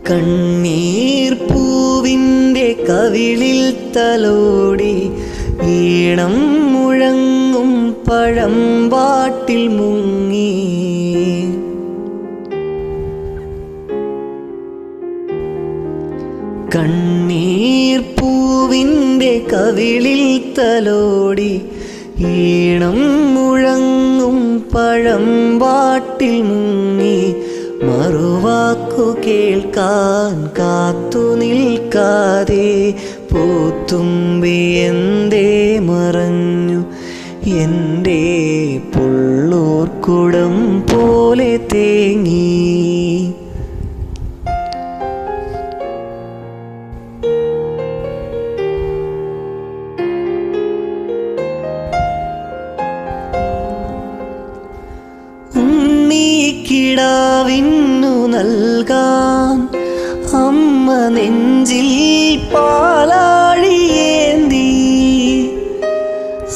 കണ്ണീർ പൂവിൻ്റെ കവിളിൽ തലോടി ഈണം മുഴങ്ങും പഴമ്പാട്ടിൽ മുങ്ങി. കണ്ണീർ പൂവിൻ്റെ കവിളിൽ തലോടി ഈണം മുഴങ്ങും പഴമ്പാട്ടിൽ മുങ്ങി. മറുവാക്കു കേൾക്കാൻ കാത്തു നിൽക്കാതെ പൂത്തുമ്പി എന്തേ മറഞ്ഞു എൻ്റെ പുള്ളൂർക്കുടം പോലെ തേങ്ങി. കിടാവിന്നു നൽകാൻ അമ്മ നെഞ്ചിൽ പാലാഴിയേന്തി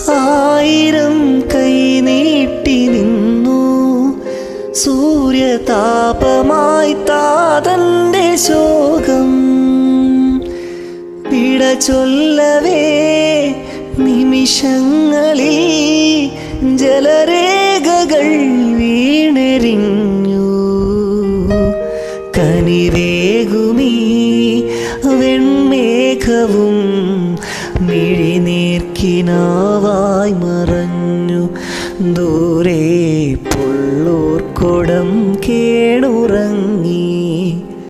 1000 കൈ നീട്ടി നിന്നു സൂര്യതാപമായി താതന്റെ ശോകം. വിട ചൊല്ലവേ നിമിഷങ്ങളിൽ ജലരേഖകൾ വീണെറിഞ്ഞു. കനിവേകുമീ വെൺമേഘവും മിഴിനീർക്കിനാവായി മറഞ്ഞു. ദൂരെ പുള്ളൂർക്കുടം കേണുറങ്ങി.